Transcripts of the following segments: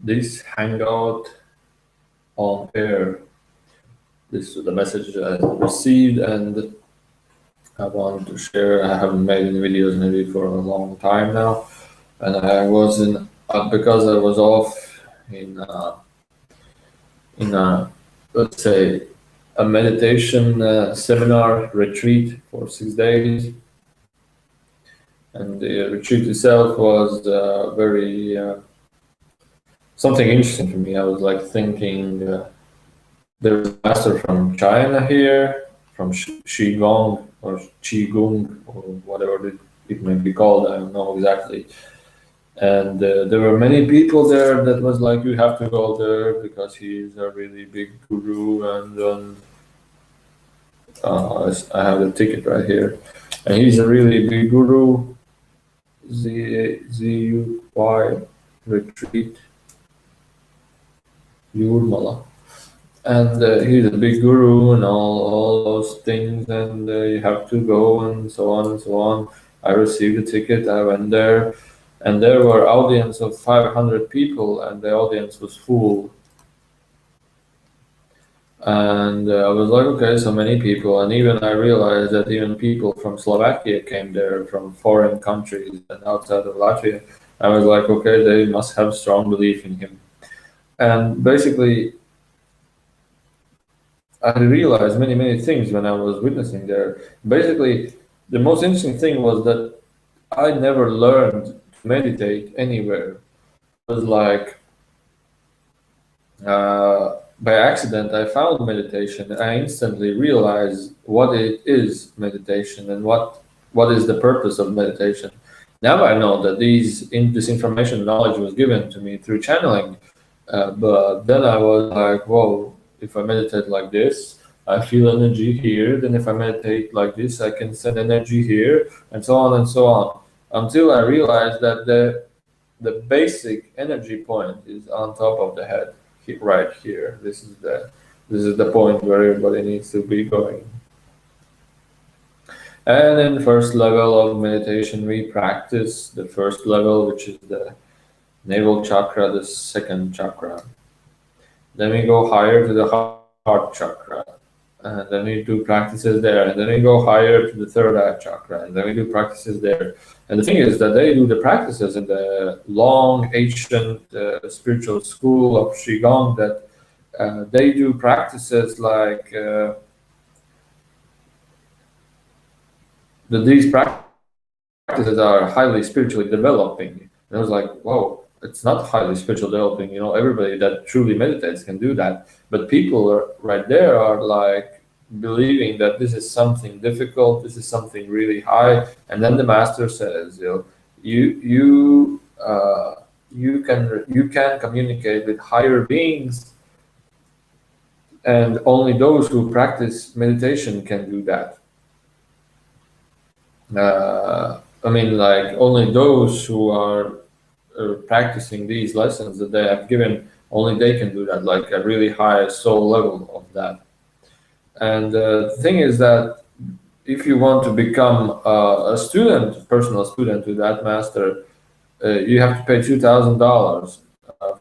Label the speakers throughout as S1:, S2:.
S1: this hangout on air. This is the message I received, and I want to share. I haven't made any videos maybe for a long time now, and I was in because I was off in a, let's say, a meditation seminar retreat for 6 days, and the retreat itself was very something interesting for me. I was like thinking, there's a master from China here, from QiGong or QiGong or whatever it may be called. I don't know exactly. And there were many people there that was like, you have to go there because he's a really big guru. And I have the ticket right here. And he's a really big guru. ZUY retreat, Yurmala. And he's a big guru and all those things, and you have to go and so on and so on. I received a ticket, I went there, and there were audience of 500 people, and the audience was full. And I was like, okay, so many people, and even I realized that even people from Slovakia came there, from foreign countries and outside of Latvia. I was like, okay, they must have strong belief in him. And basically, I realized many things when I was witnessing there. Basically, the most interesting thing was that I never learned to meditate anywhere. It was like by accident I found meditation. I instantly realized what it is meditation and what is the purpose of meditation. Now I know that this information knowledge was given to me through channeling, but then I was like, whoa, if I meditate like this, I feel energy here. Then if I meditate like this, I can send energy here, and so on and so on. Until I realized that the basic energy point is on top of the head, right here. This is the point where everybody needs to be going. And in the first level of meditation, we practice the first level, which is the navel chakra, the second chakra. Then we go higher to the heart chakra, and then we do practices there, and then we go higher to the third eye chakra, and then we do practices there. And the thing is that they do the practices in the long ancient spiritual school of QiGong, that they do practices like that these practices are highly spiritually developing. And I was like, whoa, it's not highly spiritual developing. You know, everybody that truly meditates can do that. But people right there are like believing that this is something difficult, this is something really high. And then the master says, you can communicate with higher beings, and only those who practice meditation can do that. I mean, like, only those who are practicing these lessons that they have given, only they can do that, like a really high soul level of that. And the thing is that if you want to become a student, personal student to that master, you have to pay $2,000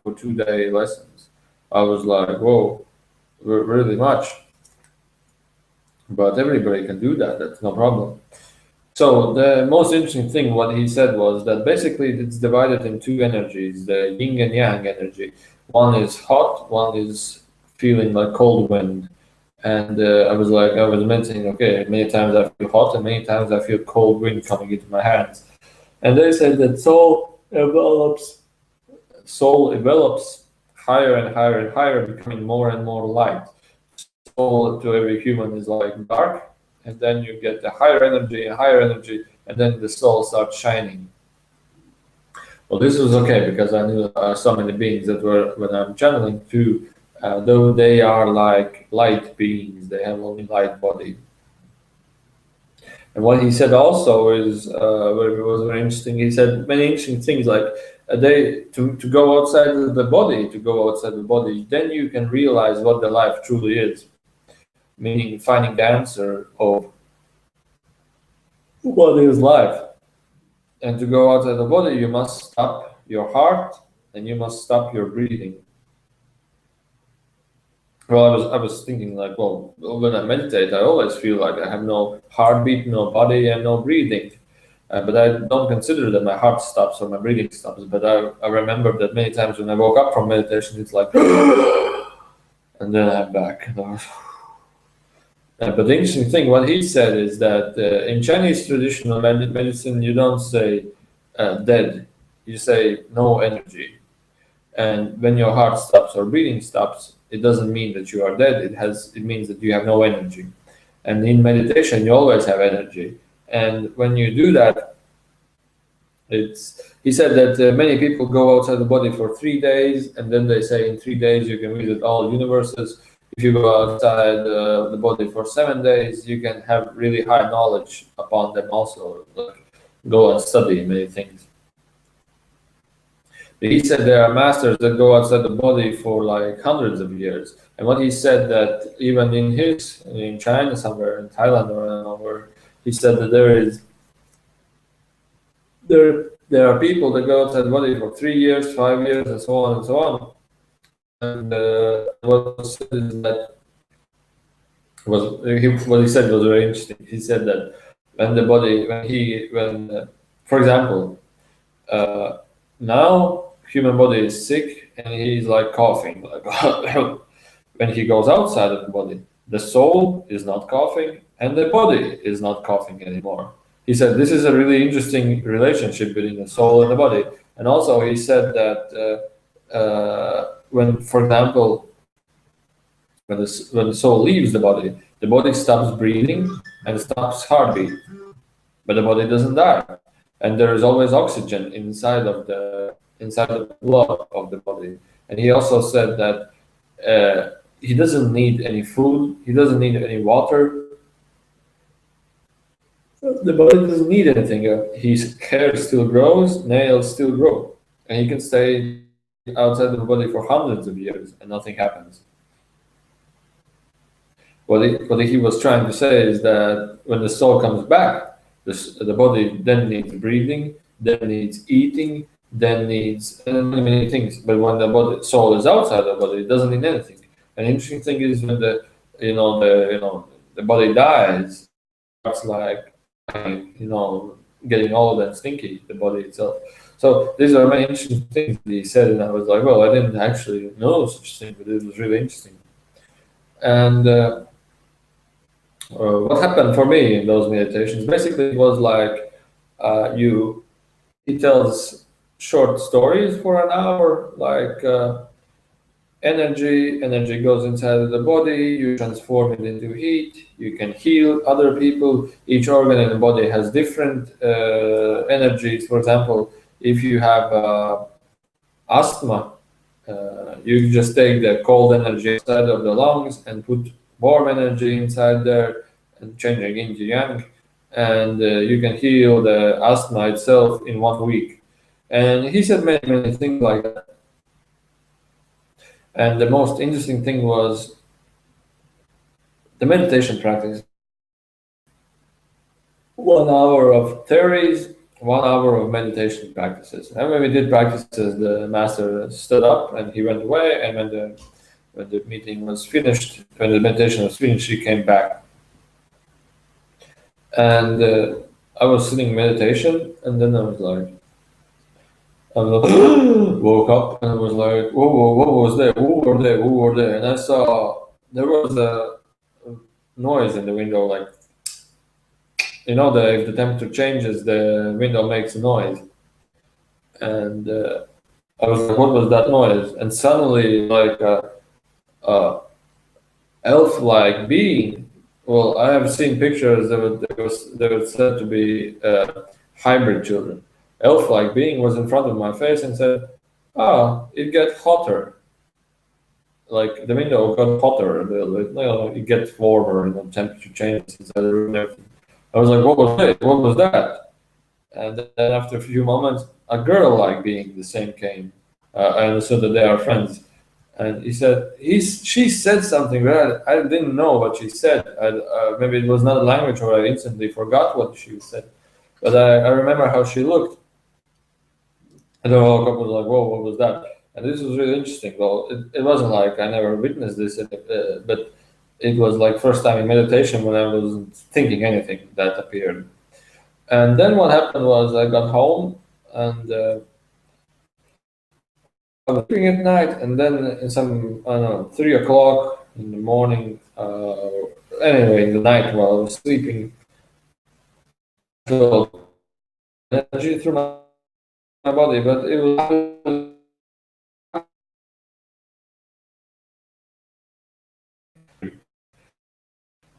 S1: for 2-day lessons. I was like, whoa, really much. But everybody can do that, that's no problem. So the most interesting thing, what he said, was that basically it's divided in two energies, the yin and yang energy. One is hot, one is feeling like cold wind. And I was mentioning, okay, many times I feel hot and many times I feel cold wind coming into my hands. And they said that soul develops higher and higher and higher, becoming more and more light. Soul to every human is like dark, and then you get the higher energy and higher energy, and then the soul starts shining. Well, this was okay because I knew so many beings that were, when I'm channeling to, though they are like light beings, they have only light body. And what he said also is was very interesting. He said many interesting things, like to go outside of the body, then you can realize what the life truly is. Meaning finding the answer of what is life. And to go outside the body, you must stop your heart, and you must stop your breathing. Well, I was thinking like, well, when I meditate, I always feel like I have no heartbeat, no body, and no breathing. But I don't consider that my heart stops or my breathing stops. But I remember that many times when I woke up from meditation, it's like, and then I'm back. But the interesting thing, what he said is that in Chinese traditional medicine, you don't say dead, you say no energy. And when your heart stops or breathing stops, it doesn't mean that you are dead. It means that you have no energy. And in meditation, you always have energy. And when you do that, he said that many people go outside the body for 3 days, and then they say in 3 days you can visit all universes. If you go outside the body for 7 days, you can have really high knowledge upon them also, like go and study many things. He said there are masters that go outside the body for like hundreds of years. And what he said that even in China somewhere, in Thailand or I don't know where, he said that there are people that go outside the body for 3 years, 5 years, and so on and so on. And what was said is that what he said was very interesting. He said that when the body, for example, now human body is sick and he's like coughing, like when he goes outside of the body, the soul is not coughing and the body is not coughing anymore. He said this is a really interesting relationship between the soul and the body. And also he said that when, for example, when the soul leaves the body stops breathing and stops heartbeat, but the body doesn't die, and there is always oxygen inside of the blood of the body. And he also said that he doesn't need any food, he doesn't need any water. The body doesn't need anything. His hair still grows, nails still grow, and he can stay outside the body for hundreds of years and nothing happens. What he was trying to say is that when the soul comes back, the body then needs breathing, then needs eating, then needs many, many things. But when the soul is outside the body, it doesn't need anything. An interesting thing is when the body dies, it's like getting old and stinky, the body itself. So these are many interesting things that he said, and I was like, well, I didn't actually know such thing, but it was really interesting. And what happened for me in those meditations, basically it was like he tells short stories for an hour, like energy goes inside of the body, you transform it into heat, you can heal other people. Each organ in the body has different energies. For example, if you have asthma, you just take the cold energy inside of the lungs and put warm energy inside there and changing into yang, and you can heal the asthma itself in 1 week. And he said many, many things like that. And the most interesting thing was the meditation practice. 1 hour of theories, 1 hour of meditation practices. And when we did practices, the master stood up and he went away. And when the meeting was finished, when the meditation was finished, he came back. And I was sitting in meditation, and then I woke up and I was like, whoa, what was there? Who were there? And I saw there was a noise in the window, like, if the temperature changes, the window makes a noise. And I was like, what was that noise? And suddenly, like a elf-like being. Well, I have seen pictures. They were said to be hybrid children. Elf-like being was in front of my face and said, it gets hotter. Like the window got hotter a little bit. It gets warmer and the temperature changes inside the room and everything. I was like, what was it? What was that? And then after a few moments, a girl-like being the same came. I understood that they are friends. And he said, she said something, but I didn't know what she said. Maybe it was not a language, or I instantly forgot what she said. But I remember how she looked. And then I woke up and was like, whoa, what was that? And this was really interesting. Well, it wasn't like I never witnessed this, but it was like first time in meditation when I wasn't thinking anything that appeared. And then what happened was I got home and I was sleeping at night, and then in some, I don't know, 3 o'clock in the morning, anyway, in the night while I was sleeping, I felt energy through my body, but it was,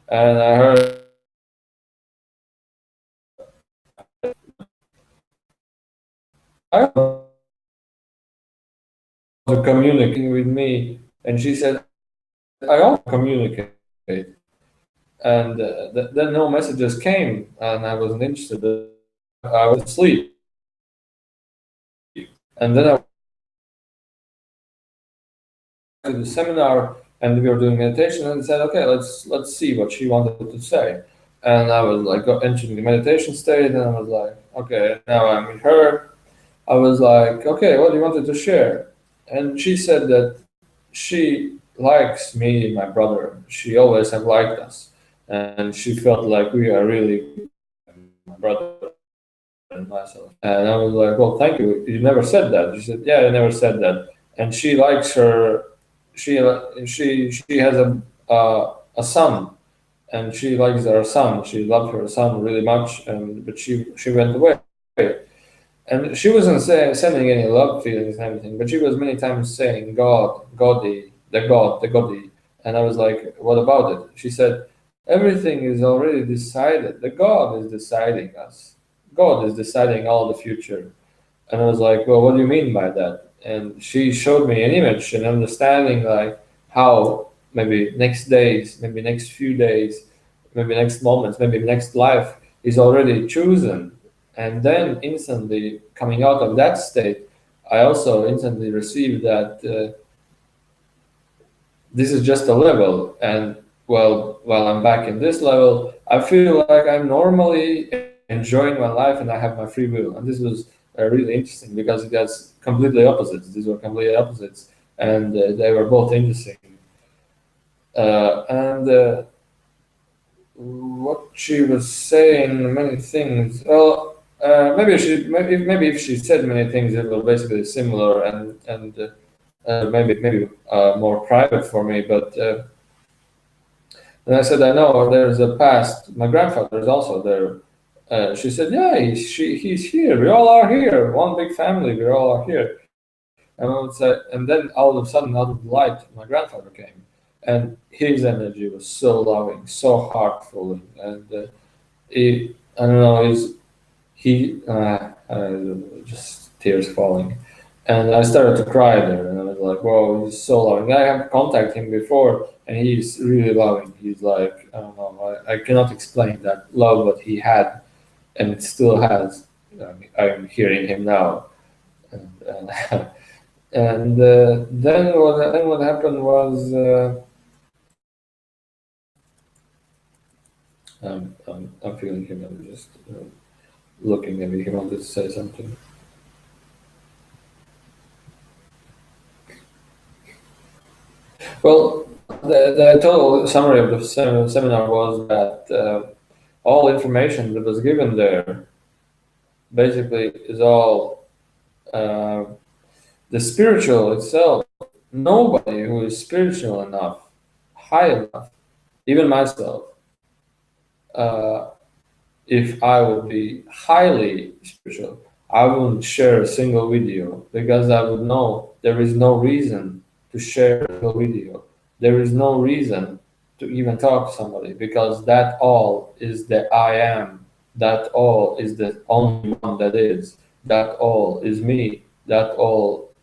S1: and I heard I was communicating with me, and she said, I also communicate. And then no messages came, and I wasn't interested. I was asleep. And then I went to the seminar, and we were doing meditation, and said, okay, let's see what she wanted to say. And I was like entering the meditation state, and I was like, okay, now I'm with her. I was like, okay, what do you wanted to share? And she said that she likes me and my brother. She always have liked us, and she felt like we are really my brother and myself. And I was like, well, thank you. You never said that. She said, yeah, I never said that. And she likes her. She she has a son, and she likes her son. She loved her son really much, and but she went away. And she wasn't sending any love feelings and everything, but she was many times saying God, Goddy, the God, the Goddy. And I was like, what about it? She said, everything is already decided. The God is deciding us. God is deciding all the future. And I was like, well, what do you mean by that? And she showed me an image and understanding like how maybe next days, maybe next few days, maybe next moments, maybe next life is already chosen. And then instantly coming out of that state, I also instantly received that this is just a level. And well, while I'm back in this level, I feel like I'm normally enjoying my life and I have my free will. And this was really interesting because it has completely opposites. These were completely opposites, and they were both interesting. And what she was saying, many things. Well, maybe if she said many things, it was basically similar and maybe more private for me. But and I said, I know there's a past. My grandfather is also there. She said, yeah, he's here. We all are here. One big family. We all are here. And I would say, and then all of a sudden, out of the light, my grandfather came, and his energy was so loving, so heartful, and I don't know, just tears falling, and I started to cry there, and I was like, "Whoa, he's so loving." I have contacted him before, and he's really loving. He's like, I don't know, I cannot explain that love what he had, and it still has. I'm hearing him now, and and then what happened was I'm feeling him. I'm just looking. Maybe he wanted to say something. Well, the total summary of the seminar was that all information that was given there basically is all uh, the spiritual itself. Nobody who is spiritual enough, high enough, even myself, uh, if I would be highly spiritual, I wouldn't share a single video because I would know there is no reason to share a single video. There is no reason to even talk to somebody because that all is the I am. That all is the only one that is. That all is me. That all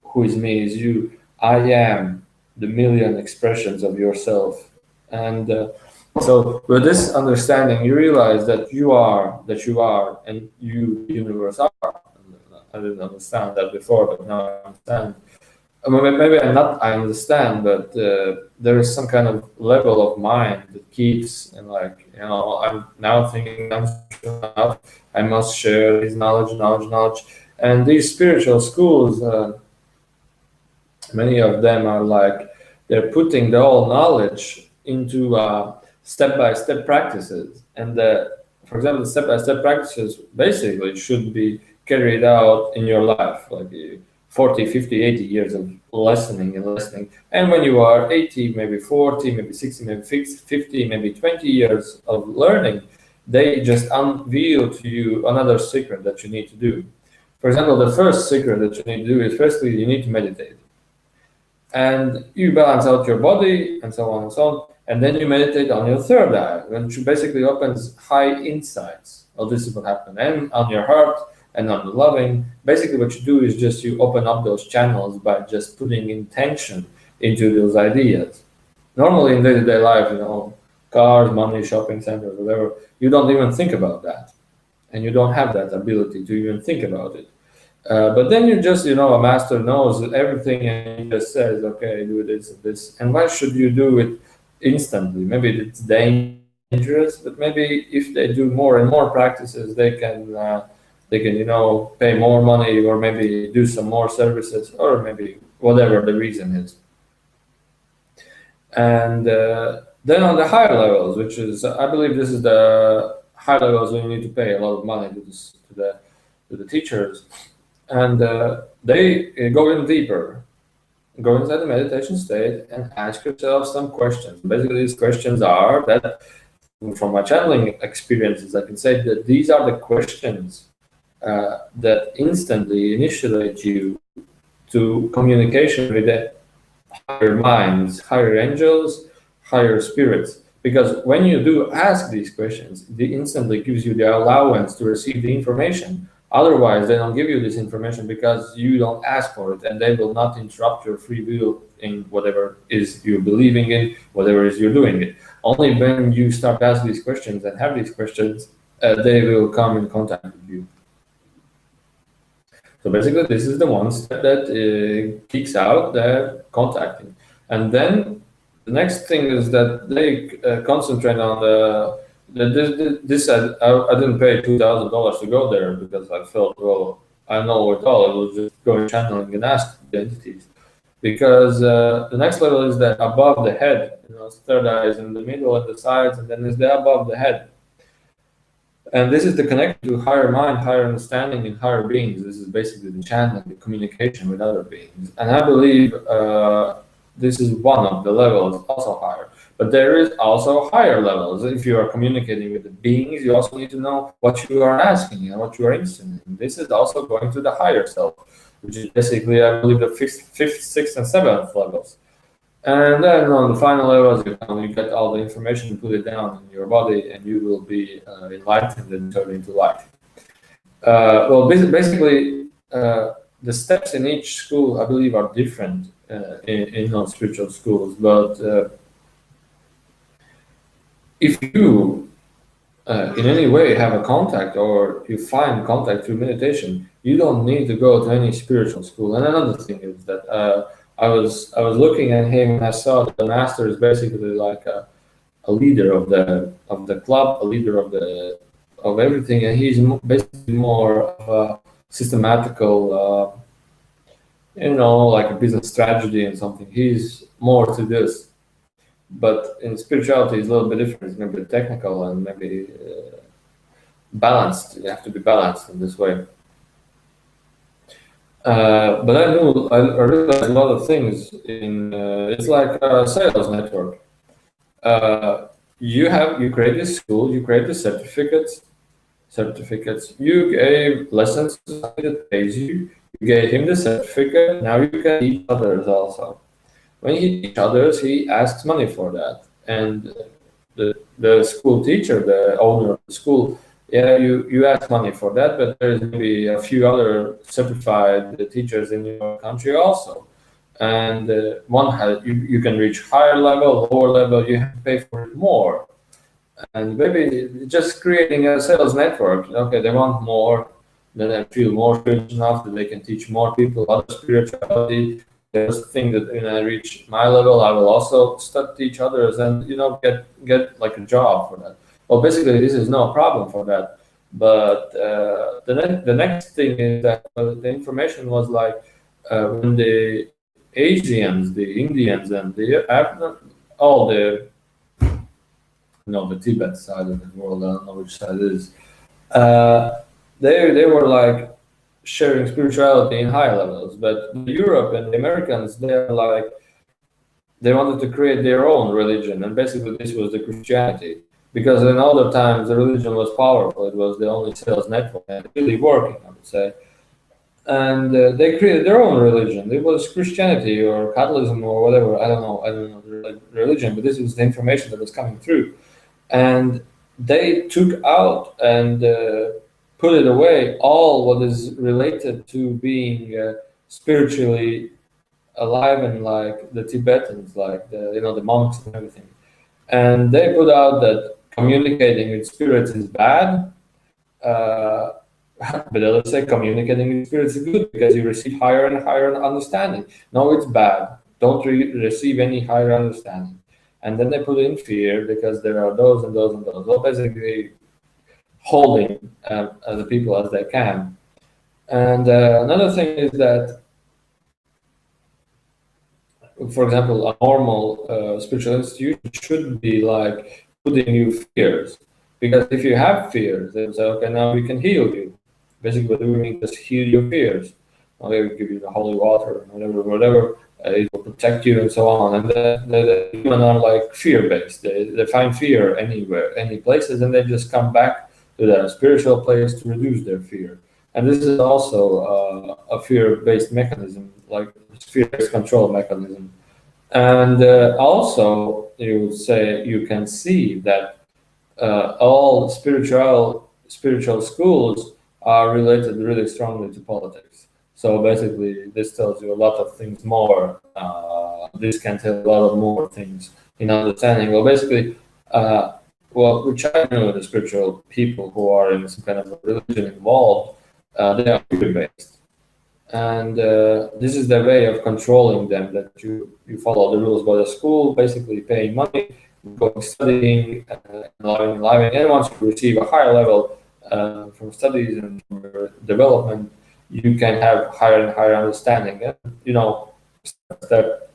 S1: who is me is you. I am the million expressions of yourself. And so with this understanding, you realize that you are, and you, the universe, are. I didn't understand that before, but now I understand. I mean, maybe I understand, but there is some kind of level of mind that keeps, and like, you know, I'm now thinking I'm sure enough, I must share his knowledge. And these spiritual schools, many of them are like they're putting the whole knowledge into step-by-step practices. And for example, the step-by-step practices basically should be carried out in your life, like 40, 50, 80 years of listening and listening. And when you are 80, maybe 40, maybe 60, maybe 50, maybe 20 years of learning, they just unveil to you another secret that you need to do. For example, the first secret that you need to do is firstly, you need to meditate. And you balance out your body and so on and so on. And then you meditate on your third eye, which basically opens high insights. Well, this is what happened. And on your heart and on the loving. Basically, what you do is just you open up those channels by just putting intention into those ideas. Normally in day-to-day life, cars, money, shopping centers, whatever, you don't even think about that. And you don't have that ability to even think about it. But then you just, a master knows everything and he just says, okay, do this and this. And why should you do it instantly? Maybe it's dangerous, but maybe if they do more and more practices, they can, pay more money or maybe do some more services or maybe whatever the reason is. And then on the higher levels, which is, I believe this is the high levels when you need to pay a lot of money to the teachers. And they go in deeper, go inside the meditation state and ask yourself some questions. Basically, these questions are that, from my channeling experiences, I can say that these are the questions that instantly initiate you to communication with the higher minds, higher angels, higher spirits. Because when you do ask these questions, it instantly gives you the allowance to receive the information. Otherwise, they don't give you this information because you don't ask for it, and they will not interrupt your free will in whatever is you're believing in, whatever is you're doing it. Only when you start asking these questions and have these questions, they will come in contact with you. So basically, this is the one step that kicks out the contacting. And then the next thing is that they concentrate on this. I didn't pay $2,000 to go there because I felt, well, I know it all. I will just go channeling and ask the entities. Because the next level is that above the head, third eye is in the middle and the sides, and then there's the above the head. And this is the connection to higher mind, higher understanding, and higher beings. This is basically the channeling, the communication with other beings. And I believe this is one of the levels, also higher. But there is also higher levels. If you are communicating with the beings, you also need to know what you are asking and what you are interested in. This is also going to the higher self, which is basically, I believe, the fifth, sixth, and seventh levels. And then on the final levels, you get all the information, put it down in your body, and you will be enlightened and turned into light. Well, basically, the steps in each school, I believe, are different in non-spiritual schools. But if you, in any way, have a contact or you find contact through meditation, you don't need to go to any spiritual school. And another thing is that I was looking at him and I saw that the master is basically like a leader of the club, a leader of everything, and he's basically more of a systematical, like a business strategy and something. He's more to this, but in spirituality, it's a little bit different. It's maybe technical and maybe balanced. You have to be balanced in this way. But I realized a lot of things it's like a sales network. You create this school, you create the certificates, you gave lessons to somebody that pays you, you gave him the certificate, now you can teach others also. When he teaches others, he asks money for that. And the school teacher, the owner of the school, you ask money for that, but there's maybe a few other certified teachers in your country also. And you can reach higher level, lower level, you have to pay for it more. And maybe just creating a sales network. Okay, they want more, then they feel more spiritual enough that they can teach more people other spirituality. There's the thing that when I reach my level, I will also start to teach others and get like a job for that. Well, basically, this is no problem for that. But the next thing is that the information was like when the Asians, the Indians, and all the the Tibet side of the world, I don't know which side it is. Uh, they were like sharing spirituality in high levels, but Europe and the Americans, they're like they wanted to create their own religion, and basically this was the Christianity. Because in older times, the religion was powerful; it was the only sales network, and really working, I would say. And they created their own religion. It was Christianity or Catholicism or whatever. I don't know the religion, but this was the information that was coming through. And they took out and put it away all what is related to being spiritually alive, and like the Tibetans, like the monks and everything. And they put out that communicating with spirits is bad, uh, but others say communicating with spirits is good because you receive higher and higher understanding. No, it's bad. Don't receive any higher understanding. And then they put in fear because there are those and those and those. Well, basically holding the people as they can. And another thing is that, for example, a normal spiritual institution should be like putting you fears. Because if you have fears, they will say, okay, now we can heal you. Basically, what we mean is heal your fears. Okay, we give you the holy water, whatever. It will protect you and so on. And the human are like fear-based. They find fear anywhere, any places, and they just come back to that spiritual place to reduce their fear. And this is also a fear-based mechanism, like fear-based control mechanism. And also, you would say you can see that all spiritual schools are related really strongly to politics. So basically, this tells you a lot of things more. This can tell a lot of more things in understanding. Well, basically, which I know the spiritual people who are in some kind of religion involved, they are fear based, and this is the way of controlling them, that you follow the rules by the school, basically paying money, going studying, living, and once you receive a higher level from studies and from your development, you can have higher and higher understanding, and step.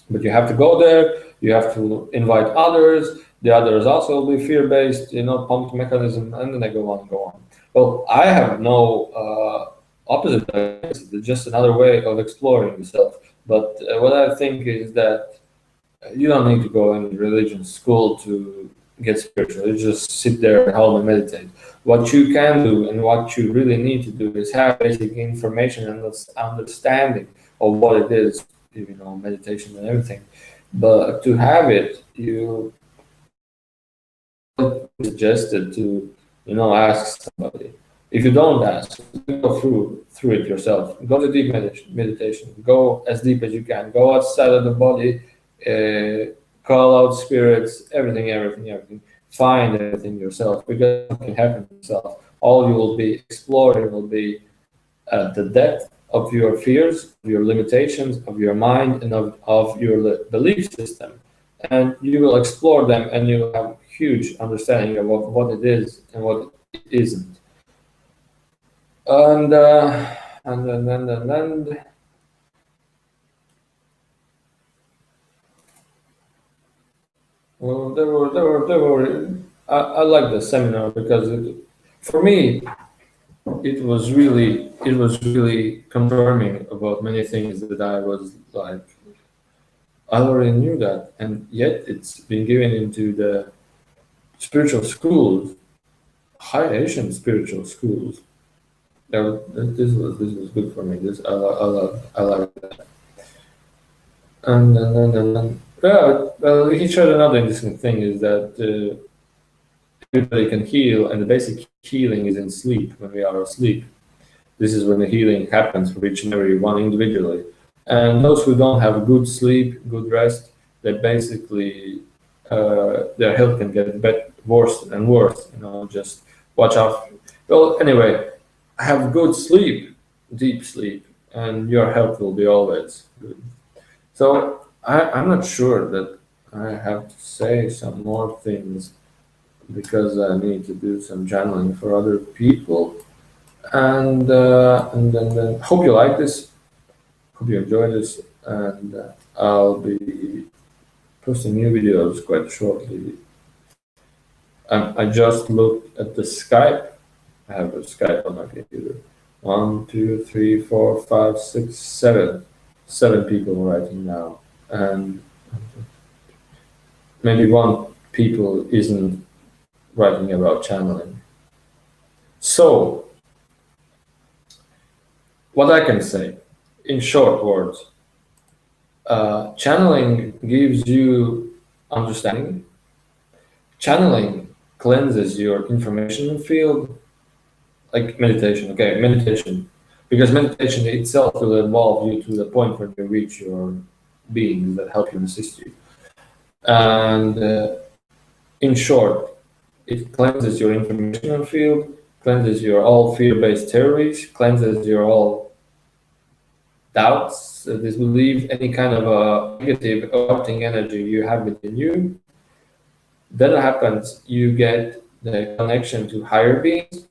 S1: But you have to go there, you have to invite others, the others also will be fear-based, pump mechanism, and then they go on and go on. Well, I have no opposite. It's just another way of exploring yourself. But what I think is that you don't need to go in religion school to get spiritual. You just sit there at home and meditate. What you can do and what you really need to do is have basic information and understanding of what it is, meditation and everything. But to have it, you suggested to, ask somebody. If you don't ask, go through it yourself. Go to deep meditation. Go as deep as you can. Go outside of the body. Call out spirits. Everything. Find everything yourself, because it can happen yourself. All you will be exploring will be the depth of your fears, of your limitations, of your mind, and of your belief system. And you will explore them, and you will have huge understanding of what it is and what it isn't. And then well, I like the seminar because for me it was really confirming about many things that I was like, I already knew that, and yet it's been given into the spiritual schools, high Asian spiritual schools. This was good for me. I like that. And yeah, well, he showed another interesting thing is that everybody can heal, and the basic healing is in sleep. When we are asleep, this is when the healing happens for each and every one individually. And those who don't have good sleep, good rest, they basically their health can get worse and worse. Just watch out. Well, anyway, have good sleep, deep sleep, and your health will be always good. So I'm not sure that I have to say some more things, because I need to do some channeling for other people. And then hope you like this. Hope you enjoy this. And I'll be posting new videos quite shortly. I just looked at the Skype. I have a Skype on my computer. 1, 2, 3, 4, 5, 6, 7. 7 people writing now. And maybe one people isn't writing about channeling. So, what I can say, in short words, channeling gives you understanding. Channeling cleanses your information field, like meditation. Okay, meditation, because meditation itself will evolve you to the point where you reach your beings that help you and assist you. And in short, it cleanses your information field, cleanses your all fear-based theories, cleanses your all doubts, disbelief, any kind of a negative or doubting energy you have within you. Then what happens? You get the connection to higher beings.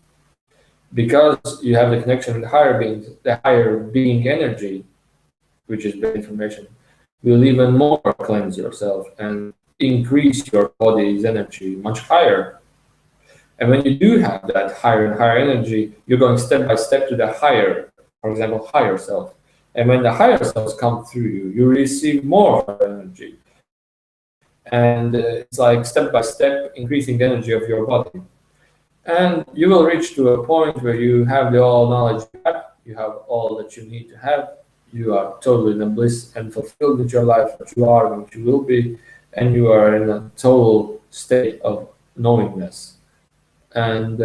S1: Because you have the connection with higher beings, the higher being energy, which is the information, will even more cleanse yourself and increase your body's energy much higher. And when you do have that higher and higher energy, you're going step by step to the higher, for example, higher self. And when the higher selves come through you, you receive more energy. And it's like step by step increasing the energy of your body. And you will reach to a point where you have the all knowledge you have all that you need to have. You are totally in a bliss and fulfilled with your life, what you are and what you will be, and you are in a total state of knowingness. And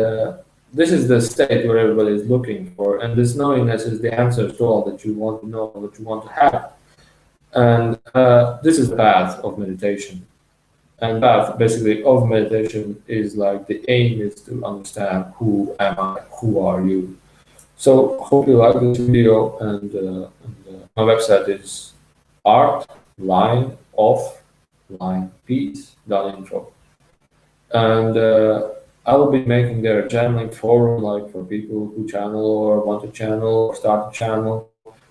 S1: this is the state where everybody is looking for, and this knowingness is the answer to all that you want to know, what you want to have. And this is the path of meditation. And path basically of meditation is like the aim is to understand who am I, who are you. So hope you like this video, and my website is artlineofflinepeace.info, and I will be making there a channeling forum, like for people who channel or want to channel or start a channel,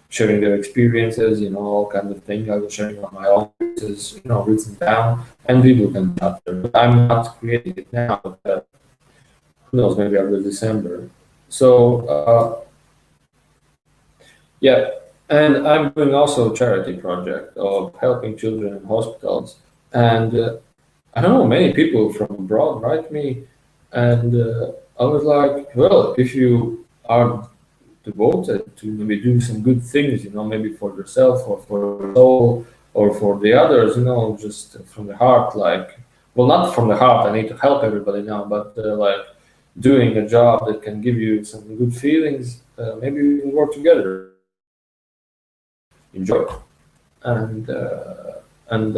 S1: sharing their experiences, all kinds of things. I was sharing on my own experiences, written down, and people can chat there. But I'm not creating it now. But, who knows? Maybe after December. So yeah, and I'm doing also a charity project of helping children in hospitals. And I don't know, many people from abroad write me, and I was like, well, if you are devoted to maybe doing some good things, maybe for yourself or for your soul or for the others, just from the heart, like, well, not from the heart, I need to help everybody now, but like doing a job that can give you some good feelings, maybe we can work together. Enjoy. And then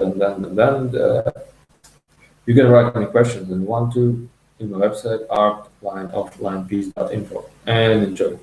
S1: you can write any questions and want to in my website, artlineofflinepeace.info, and enjoy.